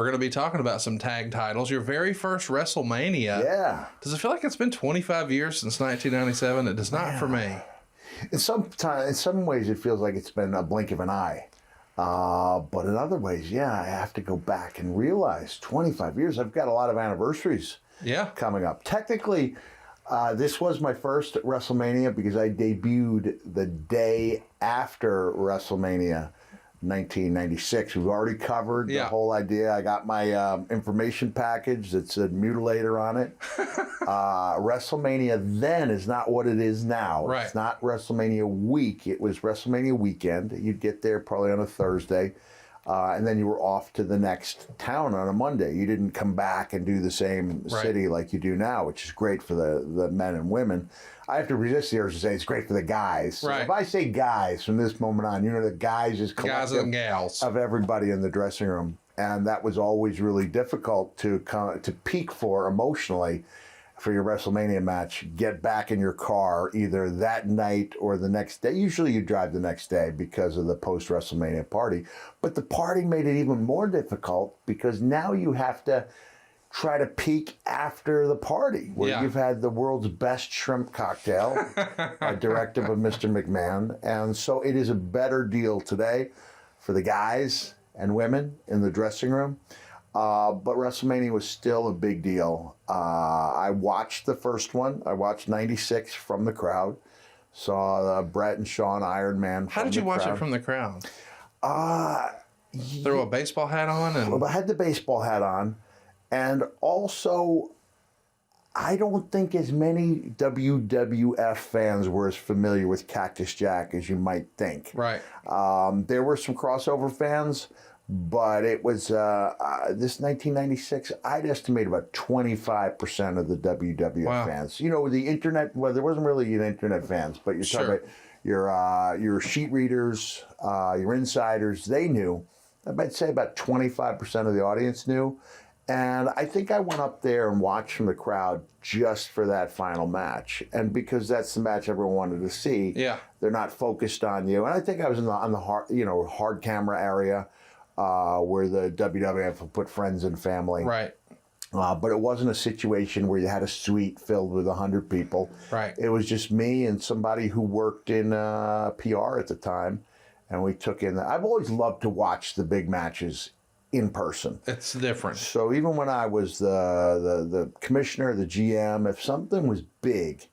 we're going to be talking about some tag titles. Your very first WrestleMania. Yeah. Does it feel like it's been 25 years since 1997? It does not for me. In some ways, it feels like it's been a blink of an eye. But in other ways, I have to go back and realize 25 years. I've got a lot of anniversaries coming up. Technically, this was my first WrestleMania because I debuted the day after WrestleMania 1996. We've already covered the whole idea. I got my information package that said Mutilator on it. WrestleMania then is not what it is now. Right. It's not WrestleMania week. It was WrestleMania weekend. You'd get there probably on a Thursday. And then you were off to the next town on a Monday. You didn't come back and do the same city like you do now, which is great for the men and women. I have to resist the urge to say it's great for the guys. So if I say guys from this moment on, the guys is collective guys and gals of everybody in the dressing room. And that was always really difficult to peak for emotionally for your WrestleMania match. Get back in your car either that night or the next day. Usually you drive the next day because of the post-WrestleMania party. But the party made it even more difficult because now you have to try to peak after the party where you've had the world's best shrimp cocktail, a directive of Mr. McMahon. And so it is a better deal today for the guys and women in the dressing room. But WrestleMania was still a big deal. I watched the first one. I watched 96 from the crowd. Saw Bret and Shawn Iron Man. How did you watch it from the crowd? Throw a baseball hat on? Well, I had the baseball hat on. And also, I don't think as many WWF fans were as familiar with Cactus Jack as you might think. Right. There were some crossover fans. But it was this 1996. I'd estimate about 25% of the WWF fans. The internet. Well, there wasn't really internet fans, but you're talking about your sheet readers, your insiders. They knew. I'd say about 25% of the audience knew. And I think I went up there and watched from the crowd just for that final match, and because that's the match everyone wanted to see. Yeah, they're not focused on you. And I think I was on the hard camera area. Where the WWF will put friends and family. Right. But it wasn't a situation where you had a suite filled with 100 people. Right. It was just me and somebody who worked in PR at the time. And we took in I've always loved to watch the big matches in person. It's different. So even when I was the commissioner, the GM, if something was big,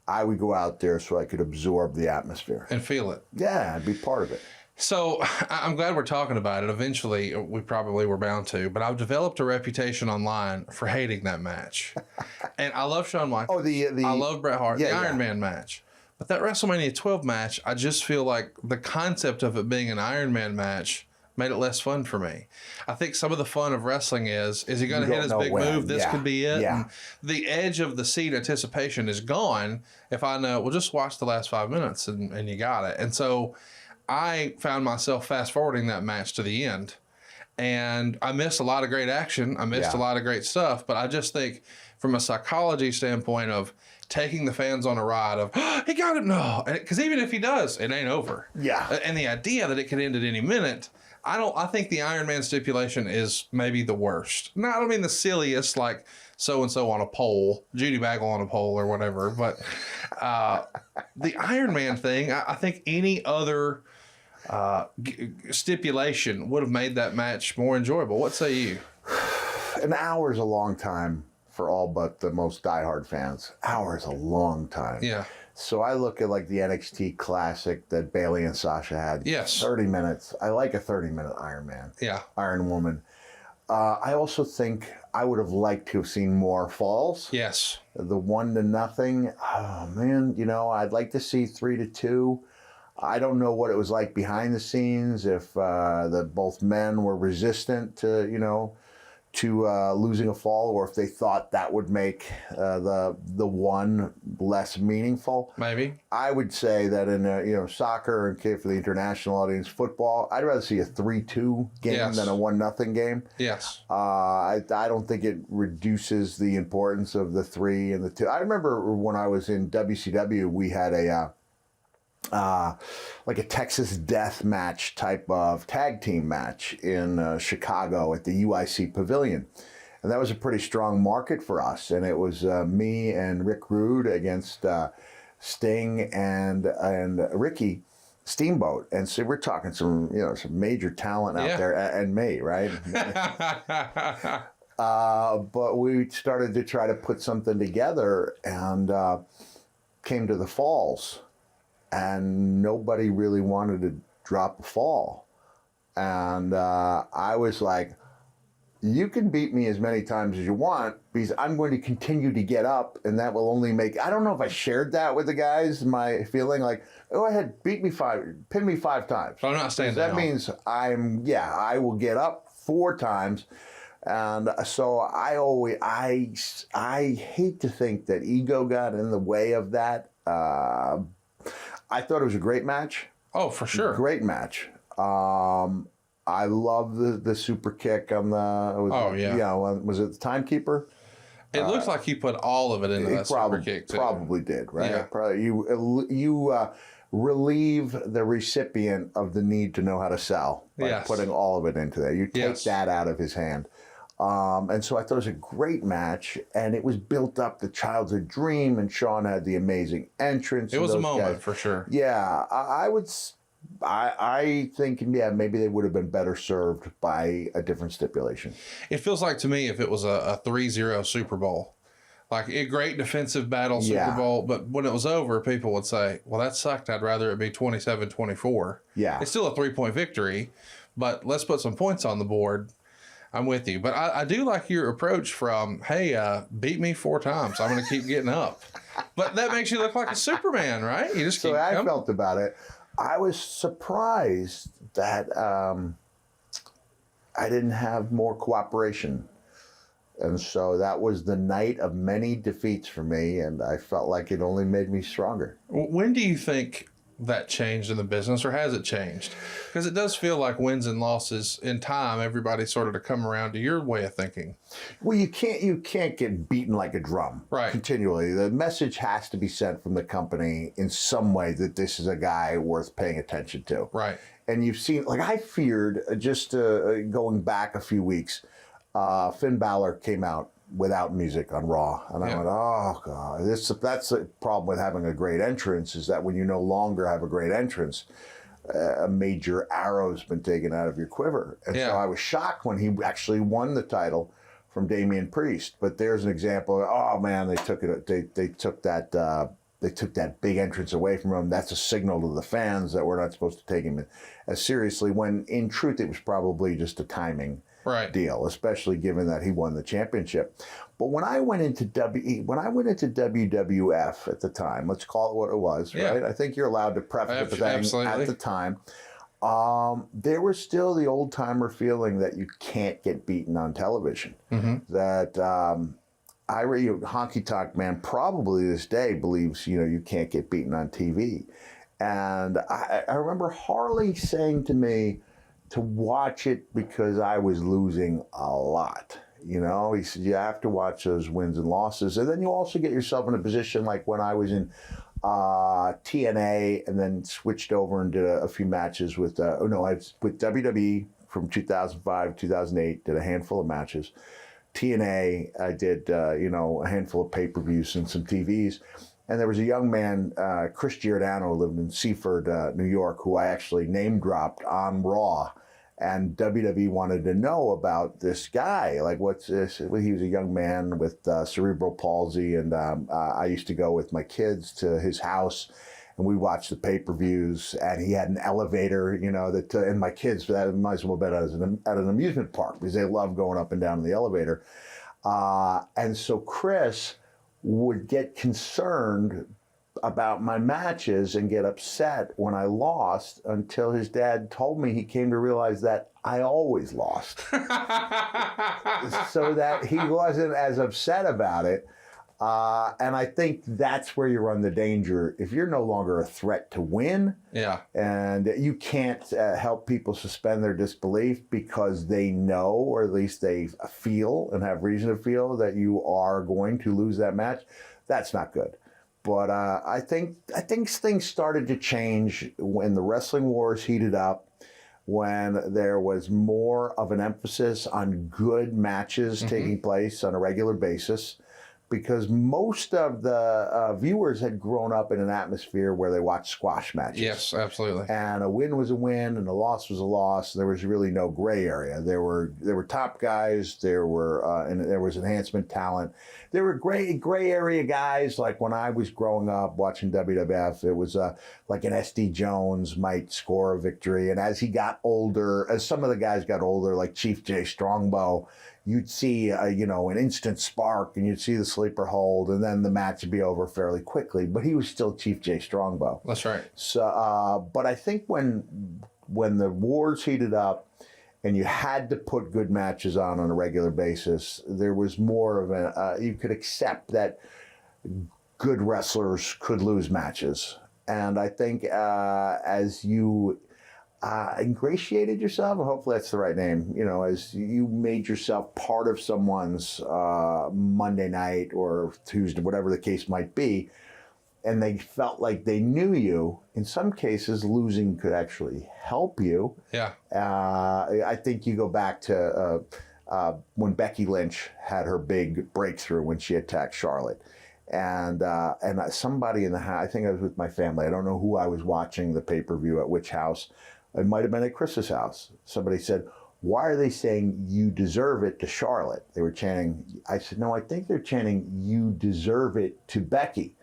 I would go out there so I could absorb the atmosphere. And feel it. Yeah, I'd be part of it. So I'm glad we're talking about it. Eventually, we probably were bound to, but I've developed a reputation online for hating that match. And I love Shawn Michaels. I love Bret Hart, the Iron Man match. But that WrestleMania 12 match, I just feel like the concept of it being an Iron Man match made it less fun for me. I think some of the fun of wrestling is he going to hit his big move? This could be it. Yeah. And the edge of the seat anticipation is gone if I know, well, just watch the last 5 minutes and you got it. And so I found myself fast forwarding that match to the end, and I missed a lot of great action. I missed a lot of great stuff, but I just think from a psychology standpoint of taking the fans on a ride of, oh, he got it, no. Because even if he does, it ain't over. Yeah. And the idea that it could end at any minute, I think the Iron Man stipulation is maybe the worst. No, I don't mean the silliest, like so-and-so on a pole, Judy Bagwell on a pole or whatever, but the Iron Man thing, I think any other stipulation would have made that match more enjoyable. What say you? An hour is a long time for all but the most diehard fans. Hour is a long time. Yeah. So I look at like the NXT Classic that Bayley and Sasha had. Yes. 30 minutes. I like a 30-minute Iron Man. Yeah. Iron Woman. I also think I would have liked to have seen more falls. Yes. The 1-0. Oh, man. I'd like to see 3-2. I don't know what it was like behind the scenes, if both men were resistant to losing a fall, or if they thought that would make the one less meaningful. Maybe. I would say that in soccer and for the international audience, football, I'd rather see a 3-2 game than a 1-0 game. Yes. I don't think it reduces the importance of the 3 and the 2. I remember when I was in WCW, we had like a Texas death match type of tag team match in Chicago at the UIC Pavilion. And that was a pretty strong market for us. And it was me and Rick Rude against Sting and Ricky Steamboat. And so we're talking some major talent out there, and me, right? But we started to try to put something together and came to the Falls. And nobody really wanted to drop a fall. And I was like, you can beat me as many times as you want because I'm going to continue to get up, and that will only make... I don't know if I shared that with the guys, my feeling like, go ahead, pin me 5 times. I'm not staying down. That means I will get up 4 times. And so I hate to think that ego got in the way of that. I thought it was a great match. Oh, for sure. Great match. I love the super kick on the... was it the timekeeper? It looks like you put all of it into that super kick, too. Probably did, right? Yeah. Probably, you relieve the recipient of the need to know how to sell by putting all of it into there. You take that out of his hand. And so I thought it was a great match, and it was built up the childhood dream, and Sean had the amazing entrance. It was a moment, for sure. Yeah, I think, maybe they would have been better served by a different stipulation. It feels like to me if it was a 3-0 Super Bowl, like a great defensive battle Super Bowl, but when it was over, people would say, well, that sucked. I'd rather it be 27-24. Yeah. It's still a 3-point victory, but let's put some points on the board. I'm with you. But I do like your approach from, hey, beat me 4 times. I'm going to keep getting up. But that makes you look like a Superman, right? You just keep coming. I felt about it. I was surprised that I didn't have more cooperation. And so that was the night of many defeats for me, and I felt like it only made me stronger. When do you think that changed in the business, or has it changed? Because it does feel like wins and losses in time, everybody sort of to come around to your way of thinking. Well, you can't get beaten like a drum continually. The message has to be sent from the company in some way that this is a guy worth paying attention to. Right. And you've seen, like I feared, just going back a few weeks, Finn Balor came out without music on Raw. And I went, oh, God. That's the problem with having a great entrance, is that when you no longer have a great entrance, a major arrow's been taken out of your quiver. And so I was shocked when he actually won the title from Damian Priest. But there's an example of, oh, man, they took that big entrance away from him. That's a signal to the fans that we're not supposed to take him as seriously, when in truth it was probably just a timing deal, especially given that he won the championship. But when I went into WWF at the time, let's call it what it was, right? I think you're allowed to preface everything at the time. There was still the old timer feeling that you can't get beaten on television. Mm-hmm. That Honky Tonk Man probably this day believes you can't get beaten on TV. And I remember Harley saying to me to watch it because I was losing a lot. He said, you have to watch those wins and losses. And then you also get yourself in a position like when I was in TNA and then switched over and did a few matches with, I was with WWE from 2005, 2008, did a handful of matches. TNA, I did, a handful of pay-per-views and some TVs. And there was a young man, Chris Giordano, who lived in Seaford, New York, who I actually name-dropped on Raw. And WWE wanted to know about this guy. Like, what's this? Well, he was a young man with cerebral palsy, and I used to go with my kids to his house, and we watched the pay-per-views, and he had an elevator, and my kids, that might as well have been at an amusement park, because they love going up and down in the elevator. And so Chris would get concerned about my matches and get upset when I lost, until his dad told me he came to realize that I always lost. So that he wasn't as upset about it. And I think that's where you run the danger. If you're no longer a threat to win, and you can't help people suspend their disbelief because they know, or at least they feel and have reason to feel, that you are going to lose that match, that's not good. But I think things started to change when the wrestling wars heated up, when there was more of an emphasis on good matches taking place on a regular basis, because most of the viewers had grown up in an atmosphere where they watched squash matches. Yes, absolutely. And a win was a win, and a loss was a loss. There was really no gray area. There were top guys. There was enhancement talent. There were gray area guys. Like when I was growing up watching WWF, it was like an SD Jones might score a victory, and as he got older, as some of the guys got older, like Chief Jay Strongbow, you'd see, an instant spark, and you'd see the sleeper hold, and then the match would be over fairly quickly. But he was still Chief Jay Strongbow. That's right. So, but I think when the wars heated up, and you had to put good matches on a regular basis, there was more of you could accept that good wrestlers could lose matches. And I think as you ingratiated yourself, and hopefully that's the right name, as you made yourself part of someone's Monday night or Tuesday, whatever the case might be, and they felt like they knew you, in some cases, losing could actually help you. Yeah. I think you go back to when Becky Lynch had her big breakthrough when she attacked Charlotte. And somebody in the house, I think I was with my family, I don't know who I was watching the pay-per-view at which house. It might have been at Chris's house. Somebody said, "Why are they saying you deserve it to Charlotte?" They were chanting. I said, "No, I think they're chanting you deserve it to Becky."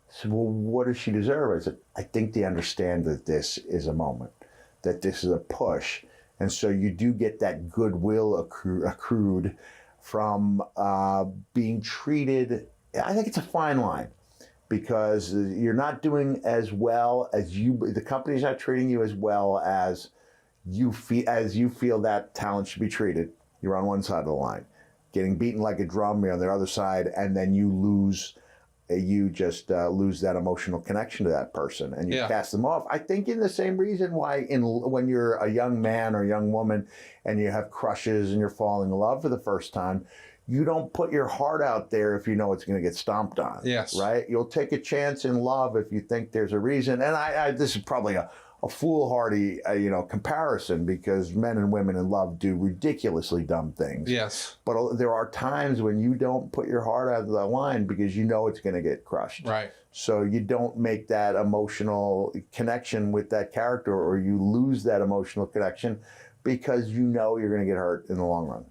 I said, "Well, what does she deserve?" I said, "I think they understand that this is a moment, that this is a push." And so you do get that goodwill accrued from being treated. I think it's a fine line, because you're not doing as well as the company's not treating you as well as you feel that talent should be treated. You're on one side of the line. Getting beaten like a drum, you're on the other side, and then you lose that emotional connection to that person, and you cast them off. I think in the same reason why when you're a young man or young woman and you have crushes and you're falling in love for the first time, you don't put your heart out there if you know it's going to get stomped on. Yes. Right? You'll take a chance in love if you think there's a reason. And this is probably a foolhardy, comparison, because men and women in love do ridiculously dumb things. Yes. But there are times when you don't put your heart out of the line because you know it's going to get crushed. Right. So you don't make that emotional connection with that character, or you lose that emotional connection because you know you're going to get hurt in the long run.